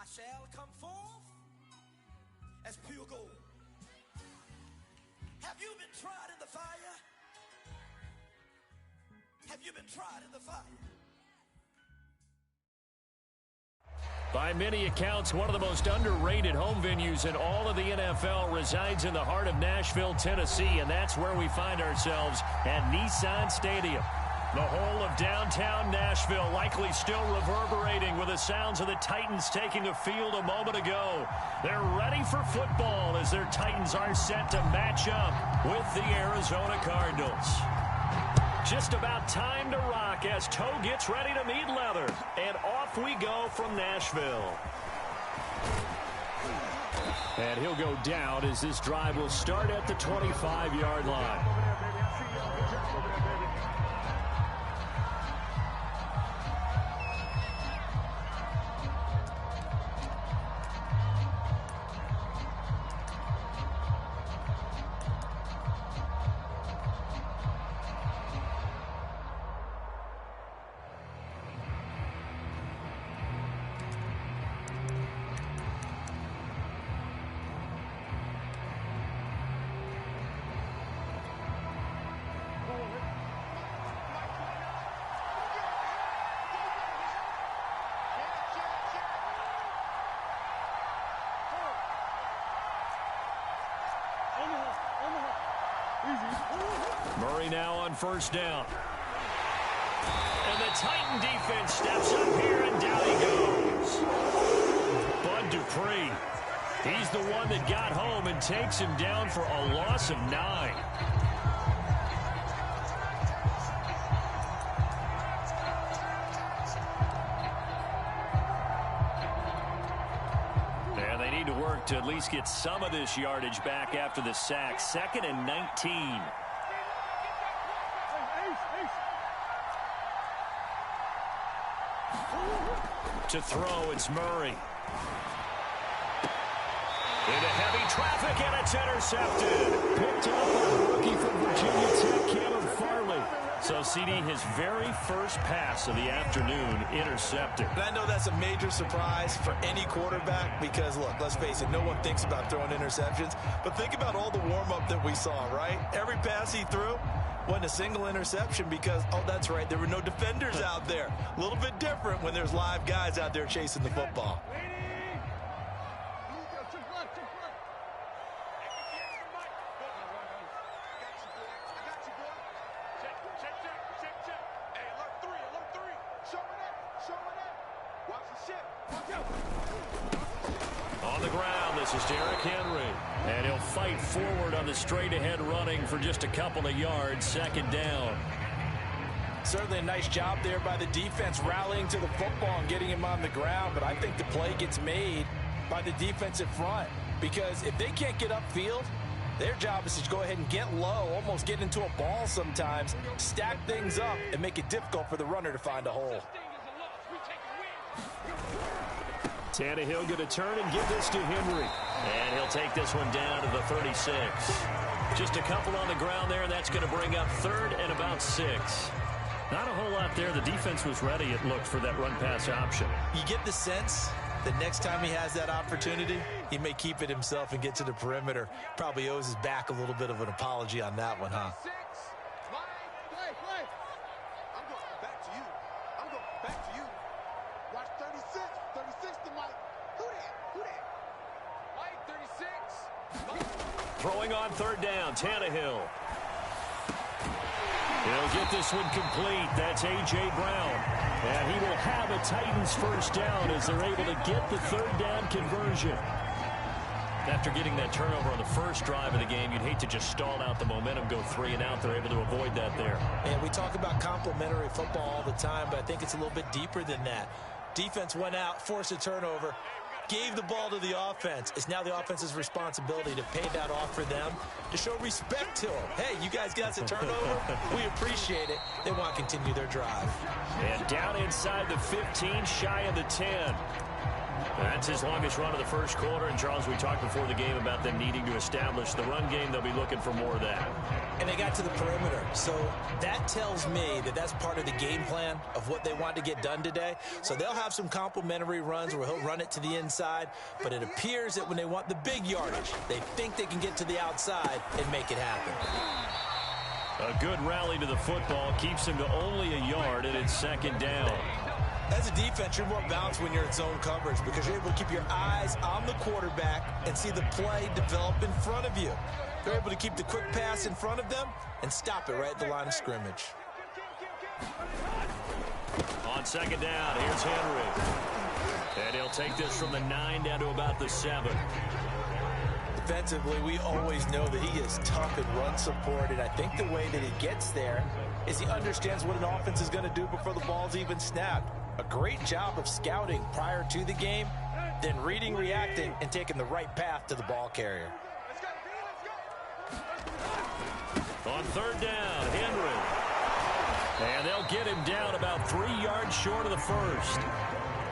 shall come forth as pure gold. Have you been tried in the fire? Have you been tried in the fire? By many accounts, one of the most underrated home venues in all of the NFL resides in the heart of Nashville, Tennessee, and that's where we find ourselves at Nissan Stadium. The whole of downtown Nashville likely still reverberating with the sounds of the Titans taking a field a moment ago. They're ready for football as their Titans are set to match up with the Arizona Cardinals. Just about time to rock as Toe gets ready to meet leather. And off we go from Nashville. And he'll go down as this drive will start at the 25-yard line. Murray now on first down. And the Titan defense steps up here, and down he goes. Bud Dupree. He's the one that got home and takes him down for a loss of 9. And they need to work to at least get some of this yardage back after the sack. 2nd and 19. To throw, it's Murray. Into heavy traffic, and it's intercepted. Picked up by the rookie from Virginia Tech, Caleb Farley. So, CD, his very first pass of the afternoon intercepted. And I know that's a major surprise for any quarterback because, look, let's face it, no one thinks about throwing interceptions. But think about all the warm-up that we saw, right? Every pass he threw wasn't a single interception because, oh, that's right, there were no defenders out there. A little bit different when there's live guys out there chasing the football. On the ground, this is Derrick Henry. And he'll fight forward on the straight-ahead running for just a couple of yards. 2nd down. Certainly a nice job there by the defense rallying to the football and getting him on the ground. But I think the play gets made by the defensive front. Because if they can't get upfield, their job is to go ahead and get low, almost get into a ball sometimes, stack things up, and make it difficult for the runner to find a hole. Tannehill going to turn and give this to Henry. And he'll take this one down to the 36. Just a couple on the ground there, and that's going to bring up 3rd and about 6. Not a whole lot there. The defense was ready, it looked, for that run-pass option. You get the sense that next time he has that opportunity, he may keep it himself and get to the perimeter. Probably owes his back a little bit of an apology on that one, huh? Throwing on 3rd down, Tannehill. He'll get this one complete. That's A.J. Brown. And he will have a Titans first down as they're able to get the 3rd down conversion. After getting that turnover on the first drive of the game, you'd hate to just stall out the momentum, go 3 and out. They're able to avoid that there. And we talk about complementary football all the time, but I think it's a little bit deeper than that. Defense went out, forced a turnover, gave the ball to the offense. It's now the offense's responsibility to pay that off for them, to show respect to them. Hey, you guys got a turnover? We appreciate it. They want to continue their drive. And down inside the 15, shy of the 10. That's his longest run of the first quarter. And, Charles, we talked before the game about them needing to establish the run game. They'll be looking for more of that. And they got to the perimeter. So that tells me that that's part of the game plan of what they want to get done today. So they'll have some complementary runs where he'll run it to the inside. But it appears that when they want the big yardage, they think they can get to the outside and make it happen. A good rally to the football keeps him to only a yard, and it's second down. As a defense, you're more balanced when you're in zone coverage because you're able to keep your eyes on the quarterback and see the play develop in front of you. They're able to keep the quick pass in front of them and stop it right at the line of scrimmage. On second down, here's Henry. And he'll take this from the 9 down to about the 7. Defensively, we always know that he is tough in run support, and I think the way that he gets there is he understands what an offense is going to do before the ball's even snapped. A great job of scouting prior to the game, then reading, reacting, and taking the right path to the ball carrier. On third down, Henry. And they'll get him down about 3 yards short of the first.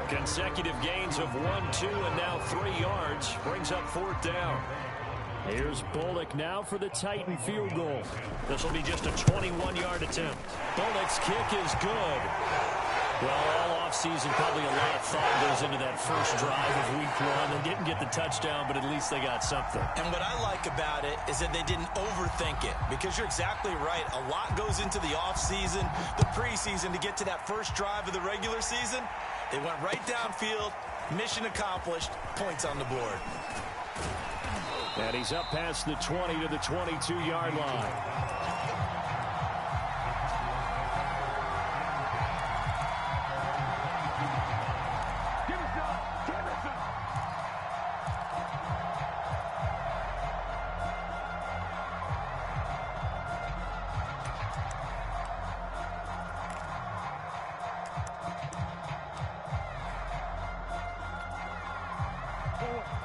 Consecutive gains of 1, 2, and now 3 yards. Brings up fourth down. Here's Bullock now for the Titan field goal. This will be just a 21-yard attempt. Bullock's kick is good. Well, all offseason, probably a lot of thought goes into that first drive of week 1. They didn't get the touchdown, but at least they got something. And what I like about it is that they didn't overthink it, because you're exactly right. A lot goes into the offseason, the preseason, to get to that first drive of the regular season. They went right downfield, mission accomplished, points on the board. And he's up past the 20 to the 22-yard line.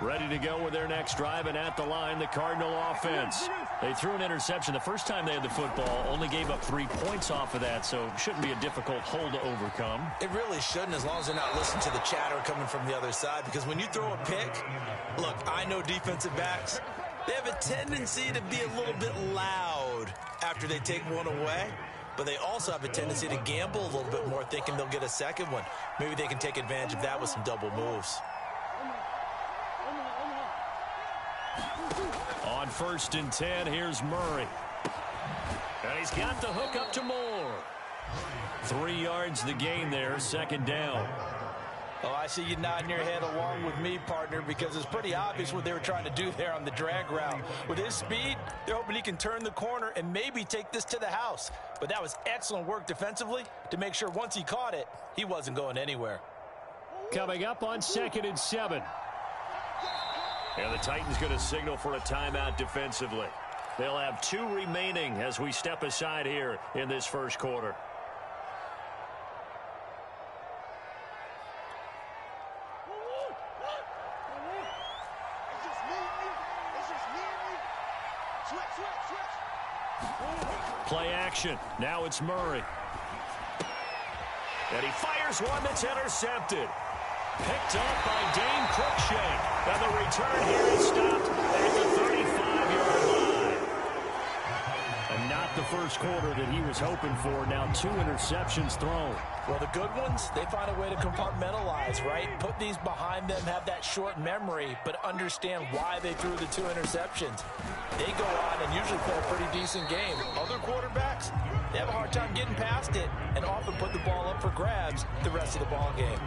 Ready to go with their next drive, and at the line, the Cardinal offense. They threw an interception the first time they had the football, only gave up 3 points off of that, so it shouldn't be a difficult hole to overcome. It really shouldn't, as long as they're not listening to the chatter coming from the other side, because when you throw a pick, look, I know defensive backs, they have a tendency to be a little bit loud after they take one away, but they also have a tendency to gamble a little bit more, thinking they'll get a second one. Maybe they can take advantage of that with some double moves. On 1st and 10, here's Murray. And he's got the hook up to Moore. 3 yards the gain there, second down. Oh, I see you nodding your head along with me, partner, because it's pretty obvious what they were trying to do there on the drag route. With his speed, they're hoping he can turn the corner and maybe take this to the house. But that was excellent work defensively to make sure once he caught it, he wasn't going anywhere. Coming up on 2nd and 7. And the Titans going to signal for a timeout defensively. They'll have 2 remaining as we step aside here in this first quarter. Play action. Now it's Murray. And he fires one that's intercepted. Picked up by Dane Cruikshank. And the return here is stopped at the 35-yard line. And not the first quarter that he was hoping for. Now 2 interceptions thrown. Well, the good ones, they find a way to compartmentalize, right? Put these behind them, have that short memory, but understand why they threw the 2 interceptions. They go on and usually play a pretty decent game. Other quarterbacks, they have a hard time getting past it and often put the ball up for grabs the rest of the ball game.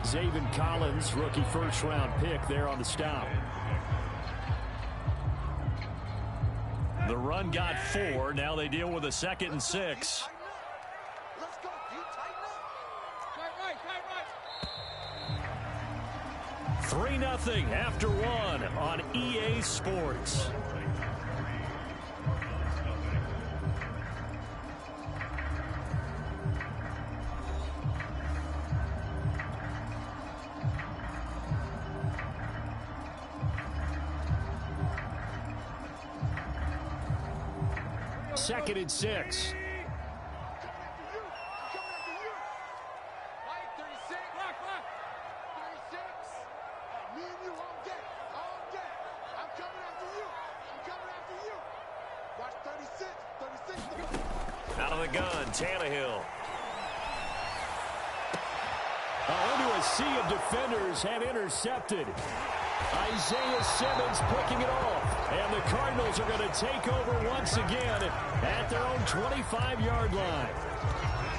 Zaven Collins, rookie first-round pick there on the stop. The run got 4. Now they deal with a 2nd and 6. Let's go. You tighten up. 3-0 after 1 on EA Sports. Second and 6. Me and you all day. All day. I'm coming after you. I'm coming after you. Watch 36. 36. Out of the gun, Tannehill. Into a sea of defenders and intercepted. Isaiah Simmons picking it off. And the Cardinals are going to take over once again at their own 25-yard line.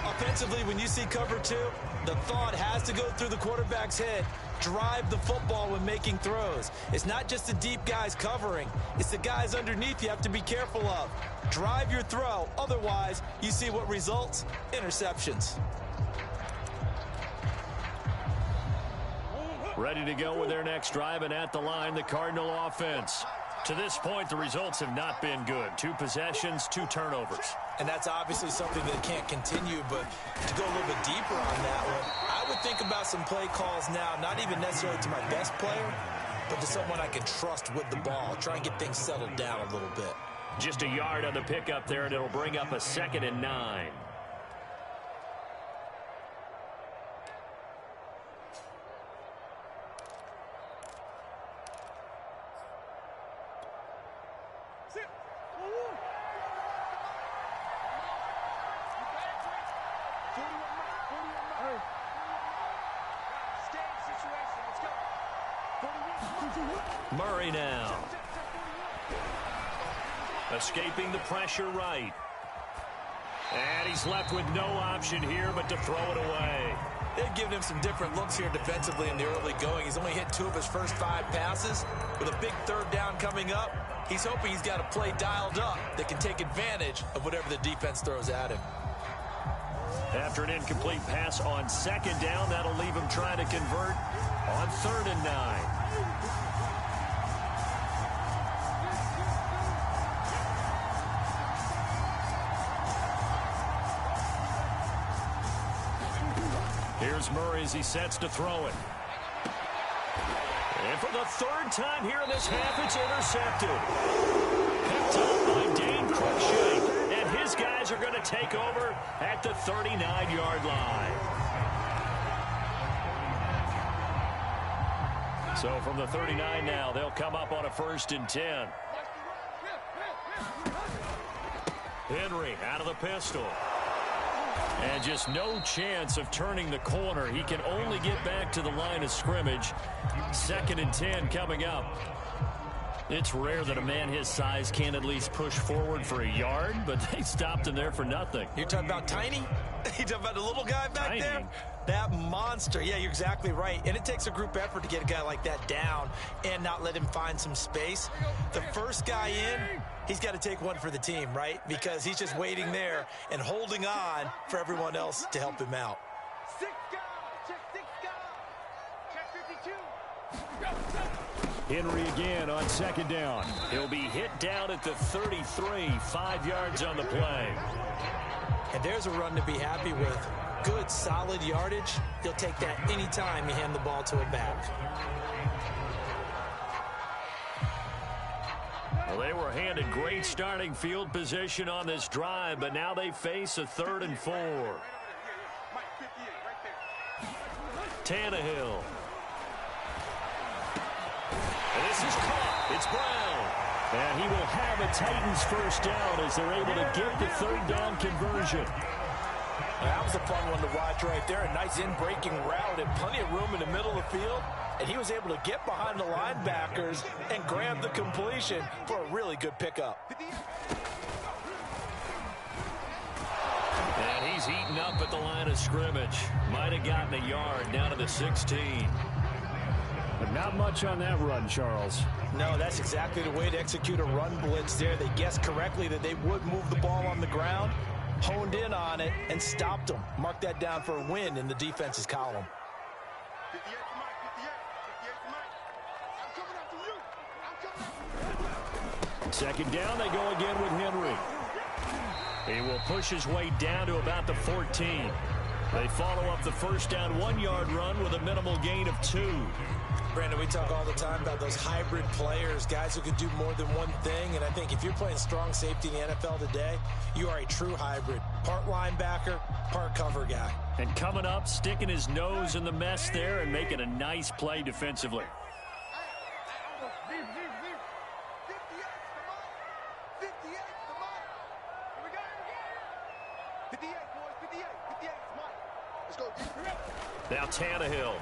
Offensively, when you see cover two, the thought has to go through the quarterback's head. Drive the football when making throws. It's not just the deep guys covering. It's the guys underneath you have to be careful of. Drive your throw. Otherwise, you see what results? Interceptions. Ready to go with their next drive, and at the line, the Cardinal offense. To this point, the results have not been good. 2 possessions, 2 turnovers. And that's obviously something that can't continue, but to go a little bit deeper on that one, I would think about some play calls now, not even necessarily to my best player, but to someone I can trust with the ball. Try and get things settled down a little bit. Just a yard on the pickup there, and it'll bring up a 2nd and 9. Murray now. Escaping the pressure right. And he's left with no option here but to throw it away. They've given him some different looks here defensively in the early going. He's only hit 2 of his first 5 passes. With a big 3rd down coming up, he's hoping he's got a play dialed up that can take advantage of whatever the defense throws at him. After an incomplete pass on 2nd down, that'll leave him trying to convert on 3rd and 9. Here's Murray as he sets to throw it. And for the 3rd time here in this half, it's intercepted. Picked up by Dane Cruikshank. And his guys are going to take over at the 39-yard line. So from the 39 now, they'll come up on a 1st and 10. Henry out of the pistol. And just no chance of turning the corner. He can only get back to the line of scrimmage. 2nd and 10 coming up. It's rare that a man his size can at least push forward for a yard, but they stopped him there for nothing. You're talking about Tiny? You're talking about the little guy back Tiny. there? That monster. Yeah, you're exactly right. And it takes a group effort to get a guy like that down and not let him find some space. The first guy in, he's got to take one for the team, right? Because he's just waiting there and holding on for everyone else to help him out. 6 guard. Check 6 guard. Check 52. Henry again on 2nd down. He'll be hit down at the 33, 5 yards on the play. And there's a run to be happy with. Good, solid yardage. He'll take that anytime you hand the ball to a back. Well, they were handed great starting field position on this drive, but now they face a 3rd and 4. Tannehill. And this is caught. It's Brown. And he will have a Titans 1st down as they're able to get the 3rd down conversion. That was a fun one to watch right there. A nice in-breaking route and plenty of room in the middle of the field. And he was able to get behind the linebackers and grab the completion for a really good pickup. And he's eaten up at the line of scrimmage. Might have gotten a yard down to the 16. But not much on that run, Charles. No, that's exactly the way to execute a run blitz there. They guessed correctly that they would move the ball on the ground, honed in on it, and stopped them. Mark that down for a win in the defense's column. 58 to Mike. 58 to Mike. I'm coming after you. I'm coming after you. 2nd down, they go again with Henry. He will push his way down to about the 14. They follow up the 1st down 1-yard run with a minimal gain of 2. Brandon, we talk all the time about those hybrid players, guys who can do more than one thing. And I think if you're playing strong safety in the NFL today, you are a true hybrid. Part linebacker, part cover guy. And coming up, sticking his nose in the mess there and making a nice play defensively. 58, boys, 58, 58, Mike. Let's go. Now Tannehill.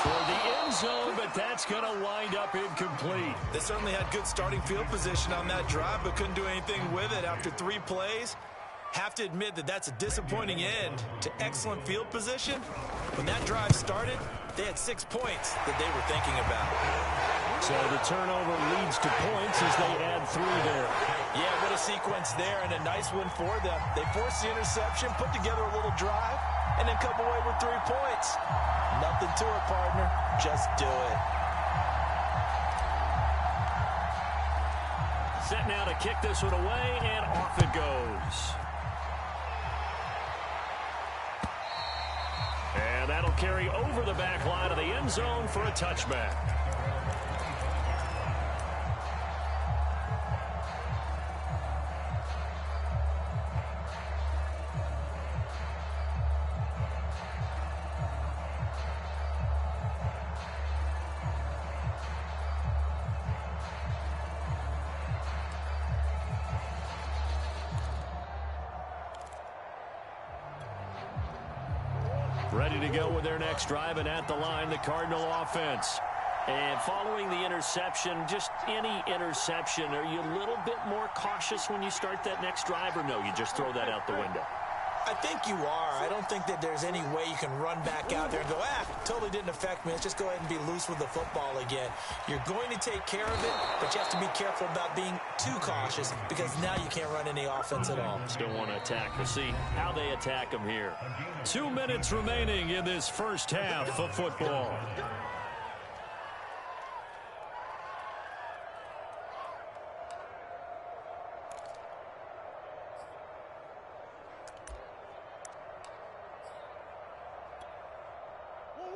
Toward the end zone, but that's going to wind up incomplete. They certainly had good starting field position on that drive, but couldn't do anything with it after 3 plays. Have to admit that that's a disappointing end to excellent field position. When that drive started, they had 6 points that they were thinking about. So the turnover leads to points as they add 3 there. Yeah, what a sequence there, and a nice one for them. They forced the interception, put together a little drive, and then come away with 3 points. Nothing to it, partner. Just do it. Set now to kick this one away, and off it goes. And that'll carry over the back line of the end zone for a touchback. Ready to go with their next drive, and at the line, the Cardinal offense. And following the interception, just any interception, are you a little bit more cautious when you start that next drive, or no, you just throw that out the window? I think you are. I don't think that there's any way you can run back out there and go, totally didn't affect me. Let's just go ahead and be loose with the football again. You're going to take care of it, but you have to be careful about being too cautious because now you can't run any offense at all. Still want to attack. We'll see how they attack them here. 2 minutes remaining in this first half of football.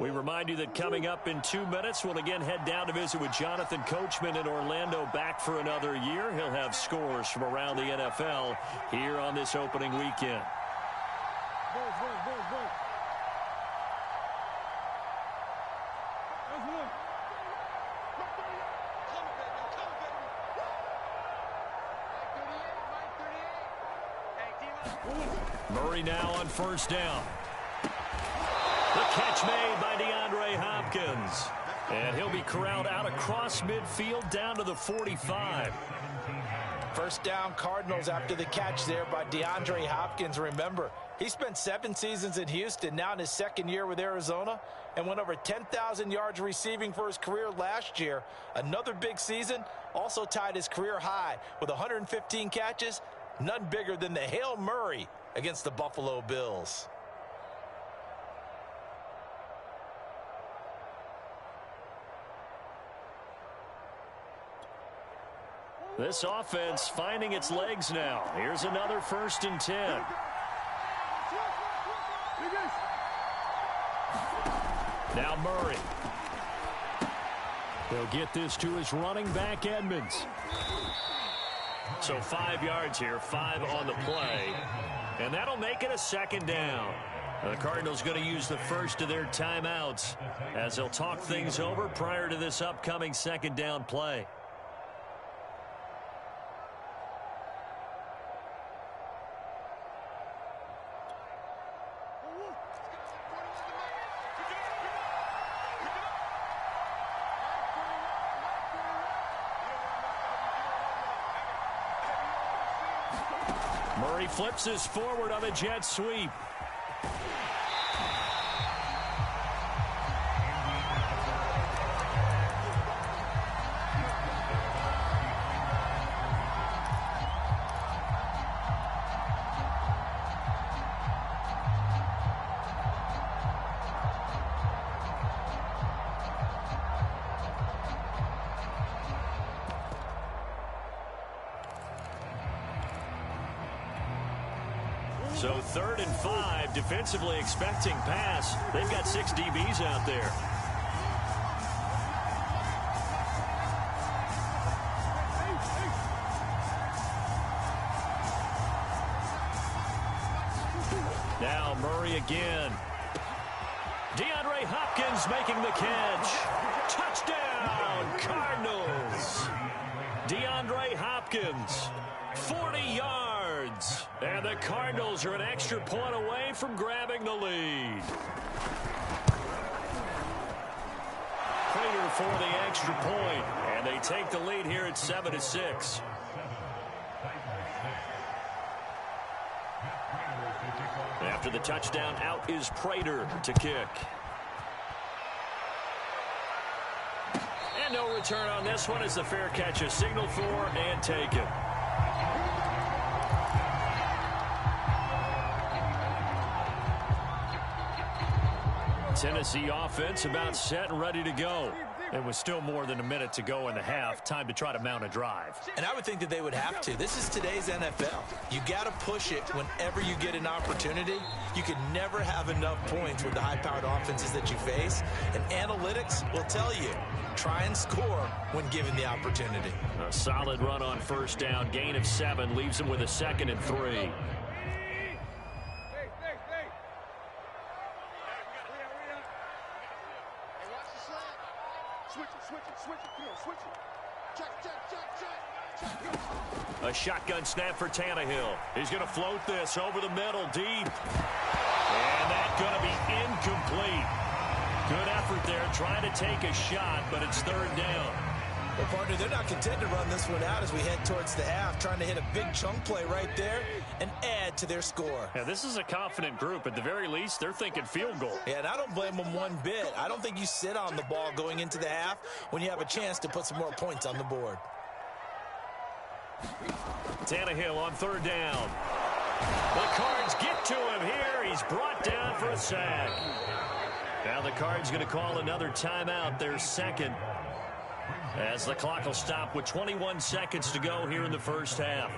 We remind you that coming up in 2 minutes, we'll again head down to visit with Jonathan Coachman in Orlando, back for another year. He'll have scores from around the NFL here on this opening weekend. Murray now on first down. The catch made by DeAndre Hopkins. And he'll be corralled out across midfield down to the 45. First down Cardinals after the catch there by DeAndre Hopkins. Remember, he spent 7 seasons in Houston, now in his 2nd year with Arizona, and went over 10,000 yards receiving for his career last year. Another big season, also tied his career high with 115 catches, none bigger than the Hail Murray against the Buffalo Bills. This offense finding its legs now. Here's another 1st and 10. Now Murray. They'll get this to his running back, Edmonds. So 5 yards here, 5 on the play. And that'll make it a 2nd down. The Cardinals going to use the first of their timeouts as they'll talk things over prior to this upcoming 2nd down play. Murray flips this forward on a jet sweep. So 3rd and 5, defensively expecting pass. They've got 6 DBs out there. Now Murray again. DeAndre Hopkins making the catch. Touchdown, Cardinals. DeAndre Hopkins, 40 yards. And the Cardinals are an extra point away from grabbing the lead. Prater for the extra point, and they take the lead here at 7-6. After the touchdown, out is Prater to kick. And no return on this one as the fair catch is signaled for and taken. Tennessee offense about set and ready to go. It was still more than a minute to go in the half. Time to try to mount a drive. And I would think that they would have to. This is today's NFL. You got to push it whenever you get an opportunity. You can never have enough points with the high-powered offenses that you face. And analytics will tell you, try and score when given the opportunity. A solid run on first down. Gain of 7 leaves them with a 2nd and 3. A shotgun snap for Tannehill. He's going to float this over the middle, deep. And that's going to be incomplete. Good effort there, trying to take a shot, but it's 3rd down. Well, partner, they're not content to run this one out as we head towards the half, trying to hit a big chunk play right there and add to their score. Yeah, this is a confident group. At the very least, they're thinking field goal. Yeah, and I don't blame them one bit. I don't think you sit on the ball going into the half when you have a chance to put some more points on the board. Tannehill on 3rd down. The Cards get to him here. He's brought down for a sack. Now the Cards going to call another timeout, their 2nd. As the clock will stop with 21 seconds to go here in the first half.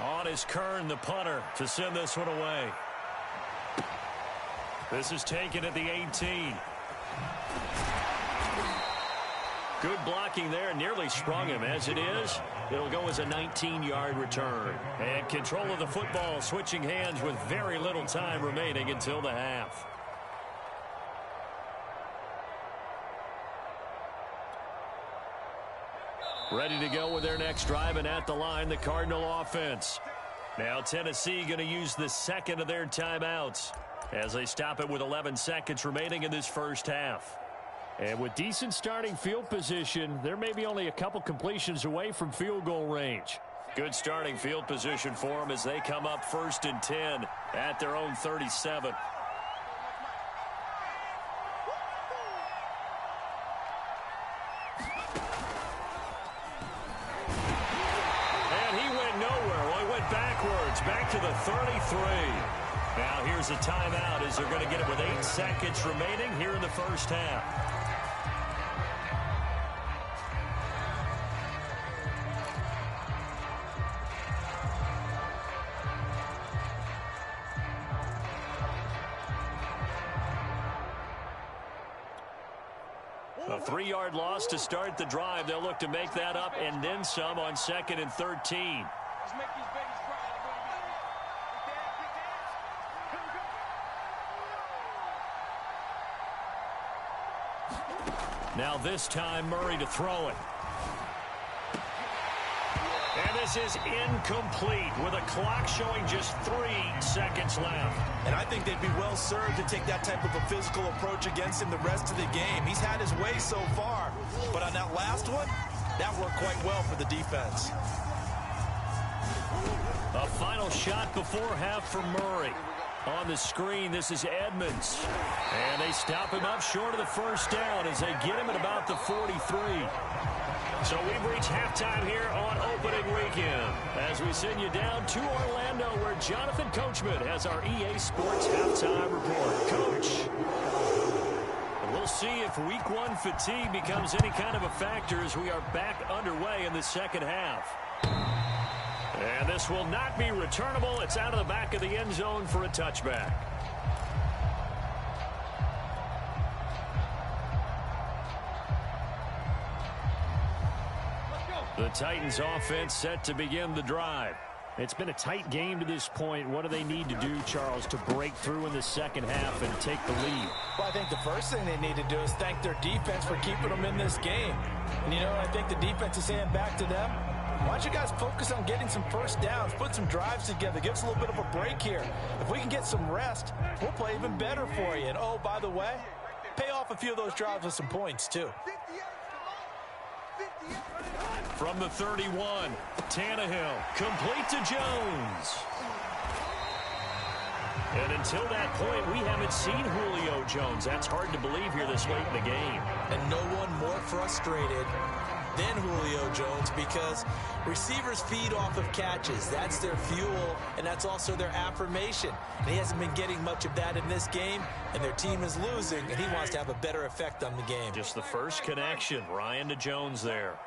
On is Kern, the punter, to send this one away. This is taken at the 18. Good blocking there, nearly sprung him. As it is, it'll go as a 19-yard return. And control of the football, switching hands with very little time remaining until the half. Ready to go with their next drive, and at the line, the Cardinal offense. Now Tennessee going to use the 2nd of their timeouts as they stop it with 11 seconds remaining in this first half. And with decent starting field position, there may be only a couple completions away from field goal range. Good starting field position for them as they come up 1st and 10 at their own 37. Back to the 33. Now here's a timeout as they're going to get it with 8 seconds remaining here in the first half. A 3-yard loss to start the drive. They'll look to make that up and then some on 2nd and 13. Now this time Murray to throw it. And this is incomplete with a clock showing just 3 seconds left. And I think they'd be well served to take that type of a physical approach against him the rest of the game. He's had his way so far, but on that last one, that worked quite well for the defense. A final shot before half for Murray. On the screen, this is Edmonds. And they stop him up short of the first down as they get him at about the 43. So we've reached halftime here on opening weekend as we send you down to Orlando where Jonathan Coachman has our EA Sports halftime report. Coach, we'll see if week 1 fatigue becomes any kind of a factor as we are back underway in the second half. And this will not be returnable. It's out of the back of the end zone for a touchback. The Titans offense set to begin the drive. It's been a tight game to this point. What do they need to do, Charles, to break through in the second half and take the lead? Well, I think the first thing they need to do is thank their defense for keeping them in this game. And, you know, I think the defense is saying back to them, why don't you guys focus on getting some first downs, put some drives together, give us a little bit of a break here. If we can get some rest, we'll play even better for you. And, oh, by the way, pay off a few of those drives with some points, too. From the 31, Tannehill, complete to Jones. And until that point, we haven't seen Julio Jones. That's hard to believe here this late in the game. And no one more frustrated than Julio Jones because receivers feed off of catches. That's their fuel, and that's also their affirmation. And he hasn't been getting much of that in this game, and their team is losing, and he wants to have a better effect on the game. Just the first connection, Ryan to Jones there.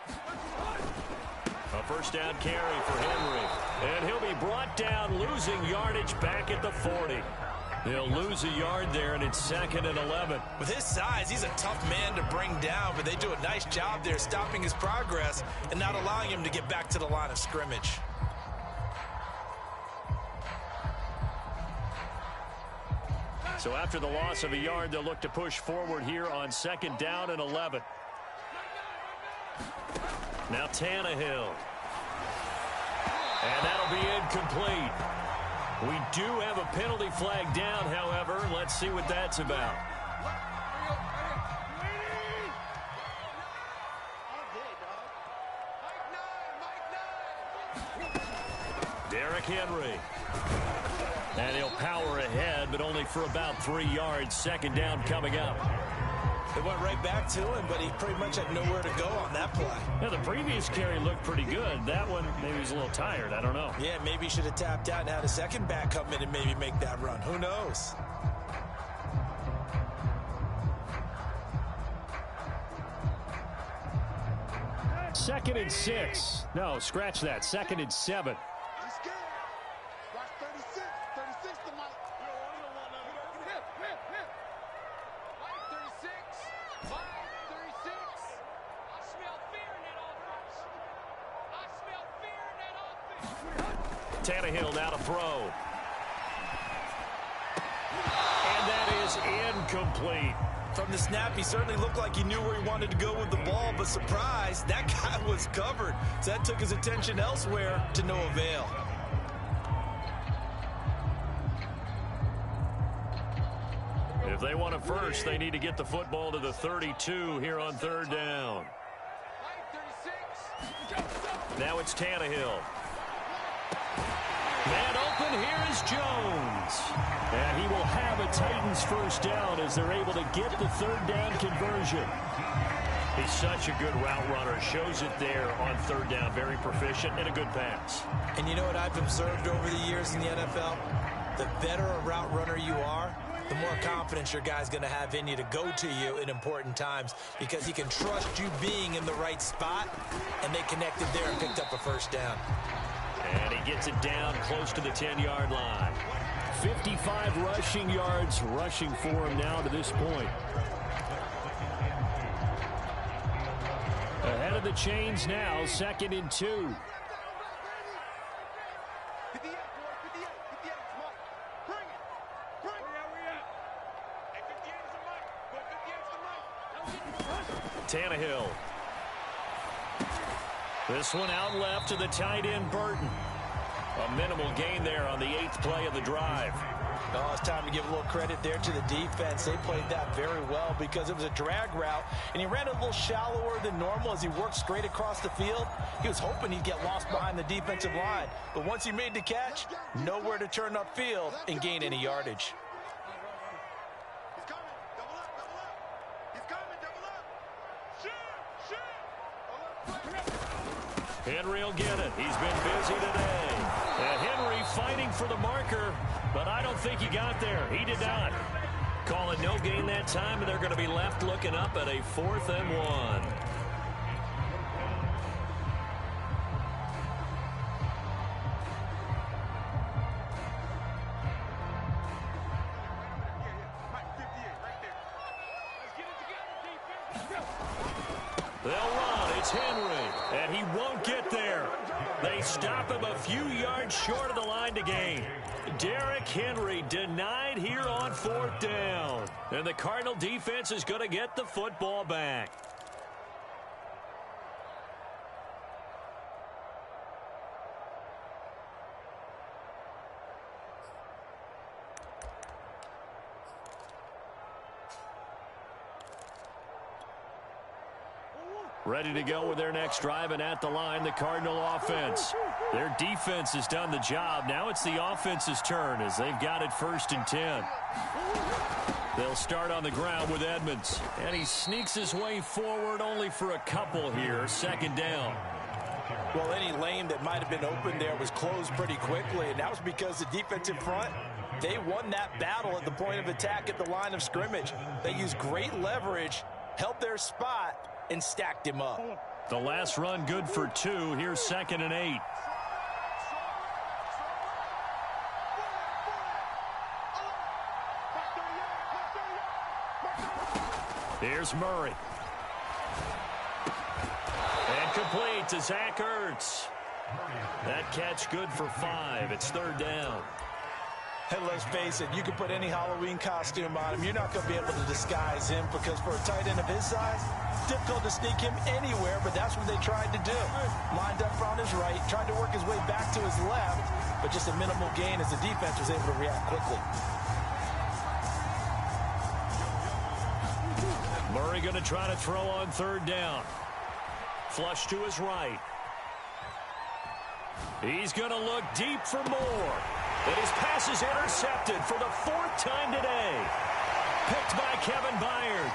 A first down carry for Henry. And he'll be brought down, losing yardage back at the 40. He'll lose a yard there, and it's 2nd and 11. With his size, he's a tough man to bring down, but they do a nice job there stopping his progress and not allowing him to get back to the line of scrimmage. So after the loss of a yard, they'll look to push forward here on 2nd down and 11. Now Tannehill. And that'll be incomplete. We do have a penalty flag down, however. Let's see what that's about. Derrick Henry. And he'll power ahead, but only for about 3 yards. 2nd down coming up. They went right back to him, but he pretty much had nowhere to go on that play. Yeah, the previous carry looked pretty good. That one, maybe he's a little tired. I don't know. Yeah, maybe he should have tapped out and had a second back come in and maybe make that run. Who knows? Second and 6. No, scratch that. 2nd and 7. He's scared. Watch 36. 36 to Mike. Tannehill now to throw. And that is incomplete. From the snap, he certainly looked like he knew where he wanted to go with the ball, but surprise, that guy was covered. So that took his attention elsewhere to no avail. If they want a first, they need to get the football to the 32 here on 3rd down. Now it's Tannehill. Man open, here is Jones. And he will have a Titans first down as they're able to get the 3rd down conversion. He's such a good route runner. Shows it there on 3rd down. Very proficient and a good pass. And you know what I've observed over the years in the NFL? The better a route runner you are, the more confidence your guy's going to have in you to go to you in important times because he can trust you being in the right spot, and they connected there and picked up a first down. And he gets it down close to the 10-yard line. 55 rushing yards rushing for him now to this point. Ahead of the chains now, 2nd and 2. Tannehill. This one out left to the tight end, Burton. A minimal gain there on the 8th play of the drive. Oh, it's time to give a little credit there to the defense. They played that very well because it was a drag route, and he ran a little shallower than normal as he worked straight across the field. He was hoping he'd get lost behind the defensive line, but once he made the catch, nowhere to turn upfield and gain any yardage. Henry will get it. He's been busy today. And Henry fighting for the marker, but I don't think he got there. He did not. Call it no gain that time, and they're going to be left looking up at a 4th and 1. They'll run. It's Henry, and he won't get there. They stop him a few yards short of the line to gain. Derrick Henry denied here on 4th down. And the Cardinal defense is going to get the football back. Ready to go with their next drive, and at the line, the Cardinal offense. Their defense has done the job. Now it's the offense's turn as they've got it 1st and 10. They'll start on the ground with Edmonds. And he sneaks his way forward only for a couple here. 2nd down. Well, any lane that might have been open there was closed pretty quickly, and that was because the defensive front, they won that battle at the point of attack at the line of scrimmage. They used great leverage, held their spot, and stacked him up. The last run good for 2. Here's 2nd and 8. Here's Murray. And complete to Zach Ertz. That catch good for 5. It's 3rd down. Hey, let's face it, you can put any Halloween costume on him. You're not going to be able to disguise him because for a tight end of his size, it's difficult to sneak him anywhere, but that's what they tried to do. Lined up on his right, tried to work his way back to his left, but just a minimal gain as the defense was able to react quickly. Murray going to try to throw on 3rd down. Flush to his right. He's going to look deep for more. And his pass is intercepted for the 4th time today. Picked by Kevin Byard.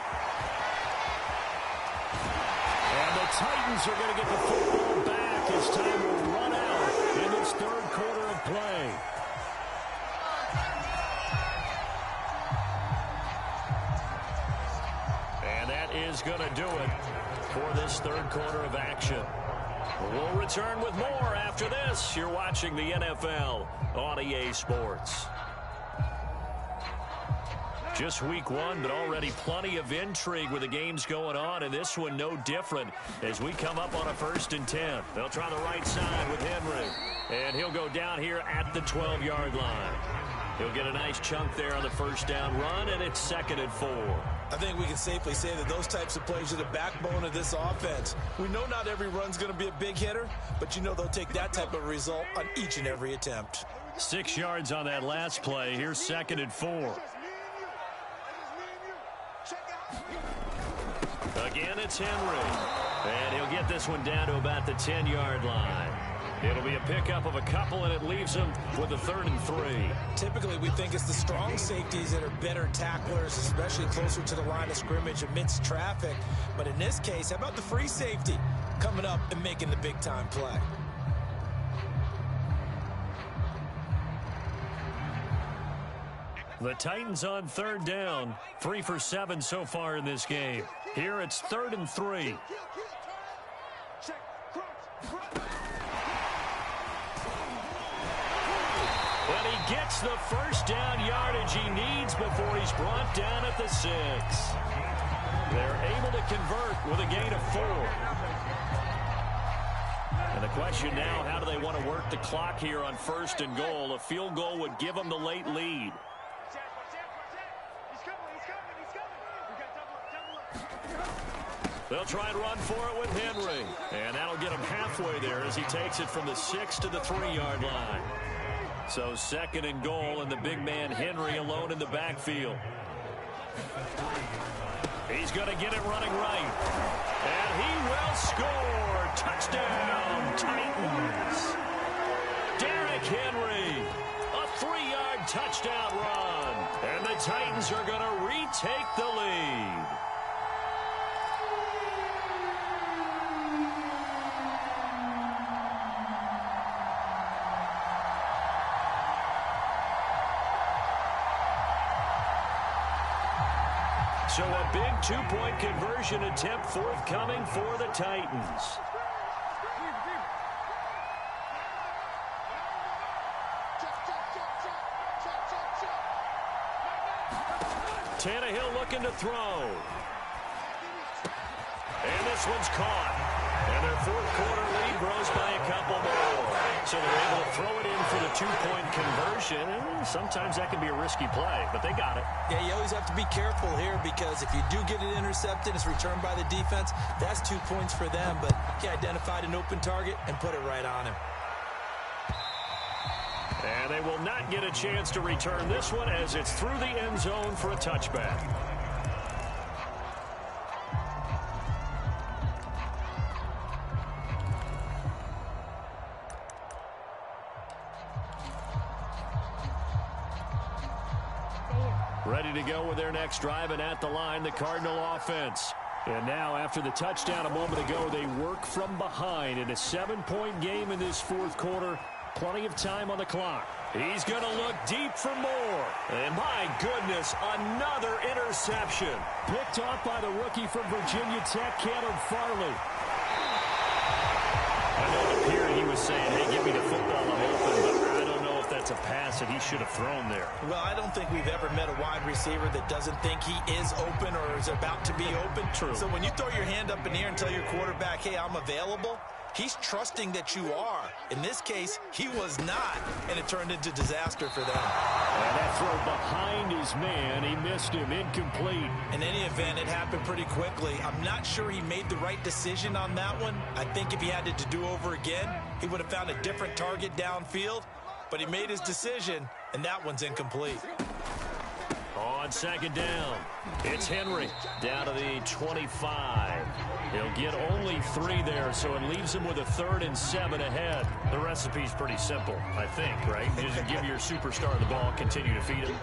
And the Titans are going to get the football back as time will run out in this 3rd quarter of play. And that is going to do it for this 3rd quarter of action. We'll return with more after this. You're watching the NFL on EA Sports. Just week 1, but already plenty of intrigue with the games going on, and this one no different as we come up on a 1st and 10. They'll try the right side with Henry, and he'll go down here at the 12-yard line. He'll get a nice chunk there on the 1st down run, and it's 2nd and 4. I think we can safely say that those types of plays are the backbone of this offense. We know not every run's going to be a big hitter, but you know they'll take that type of result on each and every attempt. 6 yards on that last play. Here's 2nd and 4. Again, it's Henry. And he'll get this one down to about the 10-yard line. It'll be a pickup of a couple, and it leaves him with a 3rd and 3. Typically, we think it's the strong safeties that are better tacklers, especially closer to the line of scrimmage amidst traffic. But in this case, how about the free safety coming up and making the big-time play? The Titans on 3rd down, 3 for 7 so far in this game. Here it's 3rd and 3. And he gets the 1st down yardage he needs before he's brought down at the 6. They're able to convert with a gain of 4. And the question now, how do they want to work the clock here on 1st and goal? A field goal would give them the late lead. They'll try and run for it with Henry. And that'll get him halfway there as he takes it from the 6 to the 3-yard line. So 2nd and goal, and the big man Henry alone in the backfield. He's going to get it running right. And he will score. Touchdown, Titans. Derrick Henry, a 3-yard touchdown run. And the Titans are going to retake the lead. So a big 2-point conversion attempt forthcoming for the Titans. Tannehill looking to throw. And this one's caught. And they're fourth quarter lead grows by a couple more. So they're able to throw it in for the two-point conversion. And sometimes that can be a risky play, but they got it. Yeah, you always have to be careful here because if you do get it intercepted, it's returned by the defense. That's 2 points for them, but he identified an open target and put it right on him. And they will not get a chance to return this one as it's through the end zone for a touchback. Ready to go with their next drive, and at the line, the Cardinal offense. And now, after the touchdown a moment ago, they work from behind in a 7-point game in this fourth quarter. Plenty of time on the clock. He's going to look deep for more. And my goodness, another interception. Picked off by the rookie from Virginia Tech, Caleb Farley. I know up here he was saying, hey, give me the football, I'm open, but I don't know if that's a pass that he should have thrown there. Well, I don't think we've ever met a wide receiver that doesn't think he is open or is about to be open. True. So when you throw your hand up in the air and tell your quarterback, hey, I'm available, he's trusting that you are. In this case, he was not, and it turned into disaster for them. And that throw behind his man, he missed him, incomplete. In any event, it happened pretty quickly. I'm not sure he made the right decision on that one. I think if he had it to do over again, he would have found a different target downfield, but he made his decision, and that one's incomplete. On second down, it's Henry down to the 25. He'll get only 3 there, so it leaves him with a 3rd and 7 ahead. The recipe's pretty simple, I think, right? Just give your superstar the ball, continue to feed him.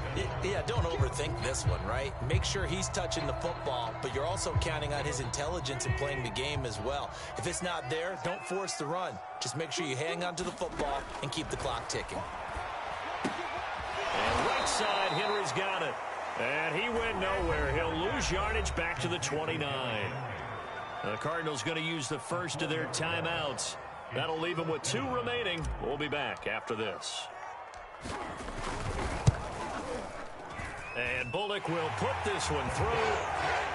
Yeah, don't overthink this one, right? Make sure he's touching the football, but you're also counting on his intelligence in playing the game as well. If it's not there, don't force the run. Just make sure you hang on to the football and keep the clock ticking. And right side, Henry's got it. And he went nowhere. He'll lose yardage back to the 29. The Cardinals going to use the first of their timeouts. That'll leave them with 2 remaining. We'll be back after this. And Bullock will put this one through.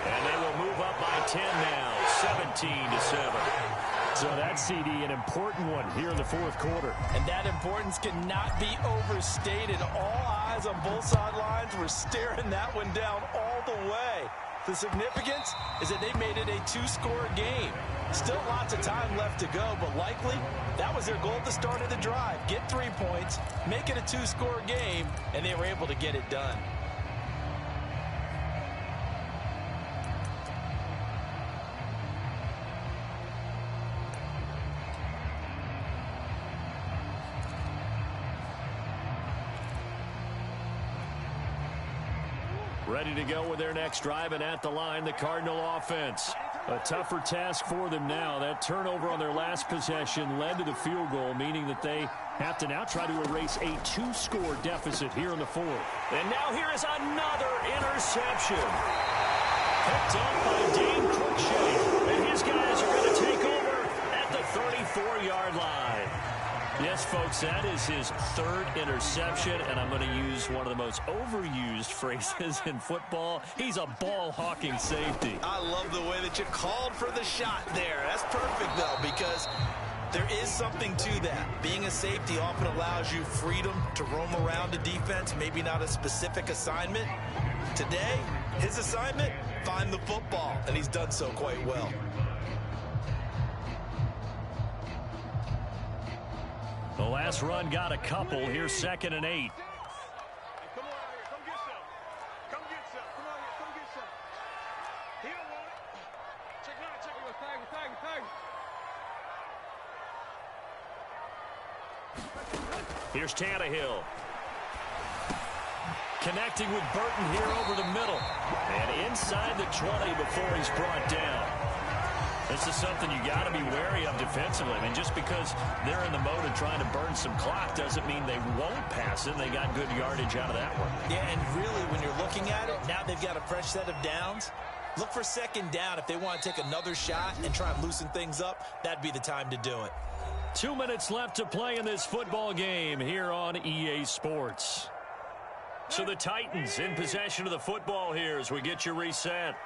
And they will move up by 10 now, 17-7. So that CD, an important one here in the fourth quarter. And that importance cannot be overstated. All eyes on both sidelines were staring that one down all the way. The significance is that they made it a 2-score game. Still lots of time left to go, but likely that was their goal at the start of the drive. Get 3 points, make it a 2-score game, and they were able to get it done. Ready to go with their next drive, and at the line, the Cardinal offense. A tougher task for them now. That turnover on their last possession led to the field goal, meaning that they have to now try to erase a 2-score deficit here in the fourth. And now here is another interception. Picked up by Dane Cruikshank. And his guys are going to take over at the 34-yard line. Yes, folks, that is his 3rd interception, and I'm going to use one of the most overused phrases in football. He's a ball-hawking safety. I love the way that you called for the shot there. That's perfect, though, because there is something to that. Being a safety often allows you freedom to roam around a defense, maybe not a specific assignment. Today, his assignment, find the football, and he's done so quite well. The last run got a couple. Here's 2nd and 8. Come on out here. Come get some. Come get some. Come on here. Come get some. He don't want it. Check it out. Check it out. Tag it. Here's Tannehill. Connecting with Burton here over the middle. And inside the 20 before he's brought down. This is something you got to be wary of defensively. I mean, just because they're in the mode of trying to burn some clock doesn't mean they won't pass it. They got good yardage out of that one. Yeah, and really, when you're looking at it, now they've got a fresh set of downs. Look for 2nd down. If they want to take another shot and try and loosen things up, that'd be the time to do it. 2 minutes left to play in this football game here on EA Sports. So the Titans in possession of the football here as we get you reset.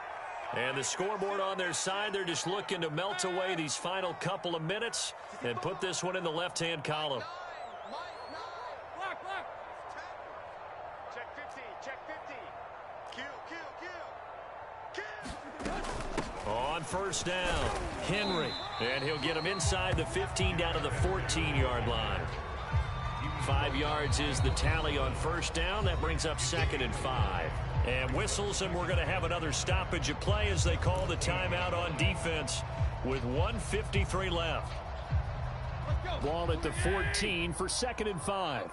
And the scoreboard on their side, they're just looking to melt away these final couple of minutes and put this one in the left-hand column. Check 15, check 15. Kill. On first down, Henry. And he'll get him inside the 15 down to the 14-yard line. 5 yards is the tally on first down. That brings up 2nd and 5. And whistles, and we're going to have another stoppage of play as they call the timeout on defense with 1:53 left. Ball at the 14 for 2nd and 5.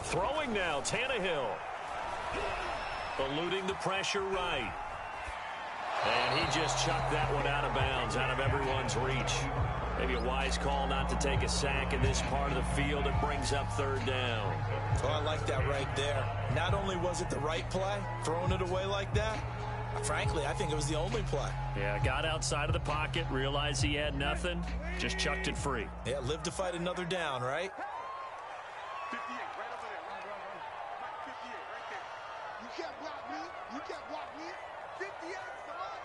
Throwing now, Tannehill. Eluding the pressure right. And he just chucked that one out of bounds, out of everyone's reach. Maybe a wise call not to take a sack in this part of the field. It brings up 3rd down. Oh, I like that right there. Not only was it the right play, throwing it away like that, frankly, I think it was the only play. Yeah, got outside of the pocket, realized he had nothing, just chucked it free. Yeah, live to fight another down, right? 58, right over there. Run. 58, right there. You can't block me. You can't block me. 58, come on.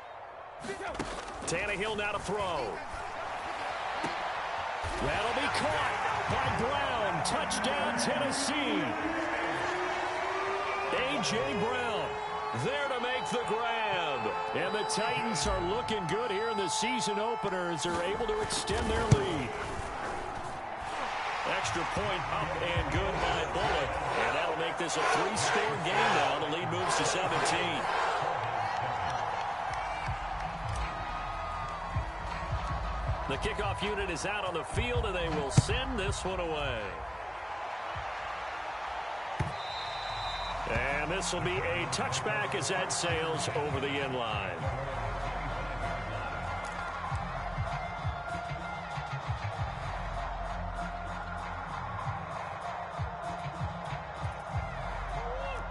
Tannehill now to throw. That'll be caught by Brown. Touchdown, Tennessee. A.J. Brown there to make the grab. And the Titans are looking good here in the season opener as they're able to extend their lead. Extra point up and good by Bullock. And that'll make this a 3-score game now. The lead moves to 17. The kickoff unit is out on the field, and they will send this one away. And this will be a touchback as that sails over the end line.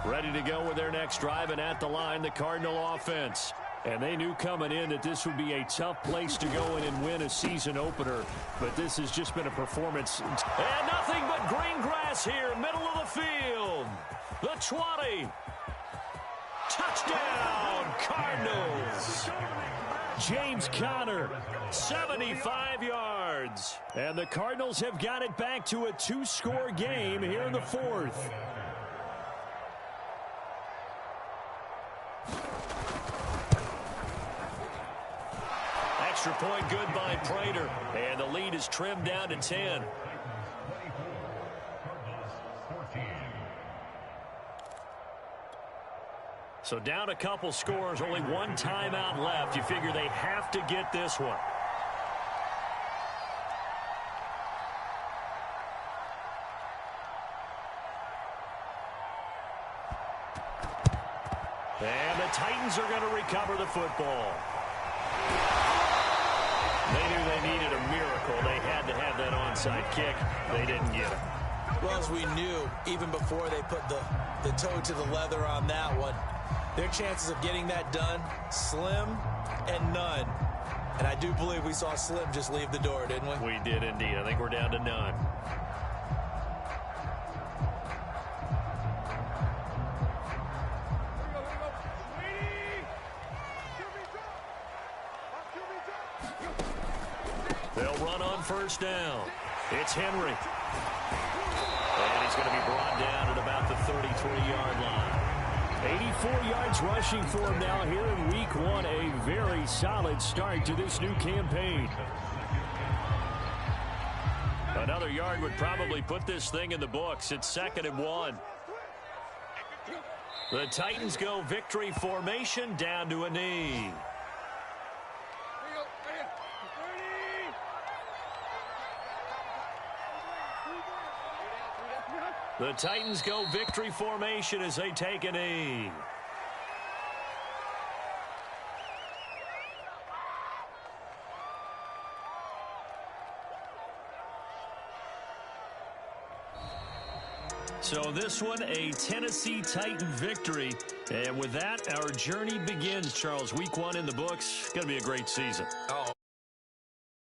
Ready to go with their next drive, and at the line, the Cardinal offense. And they knew coming in that this would be a tough place to go in and win a season opener. But this has just been a performance. And nothing but green grass here, middle of the field. The 20. Touchdown, Cardinals. James Conner, 75 yards. and the Cardinals have got it back to a 2-score game here in the 4th. Extra point good by Prater, and the lead is trimmed down to 10. So down a couple scores, only one timeout left. You figure they have to get this one. And the Titans are going to recover the football. They knew they needed a miracle. They had to have that onside kick. They didn't get it. Well, as we knew, even before they put the toe to the leather on that one, their chances of getting that done, slim and none. And I do believe we saw Slim just leave the door, didn't we? We did indeed. I think we're down to none. They'll run on first down. It's Henry. And he's going to be brought down at about the 33-yard line. 84 yards rushing for him now here in week 1. A very solid start to this new campaign. Another yard would probably put this thing in the books. It's 2nd and 1. The Titans go victory formation down to a knee. The Titans go victory formation as they take a knee. So this one, a Tennessee Titan victory. And with that, our journey begins, Charles. Week 1 in the books. Going to be a great season. Oh.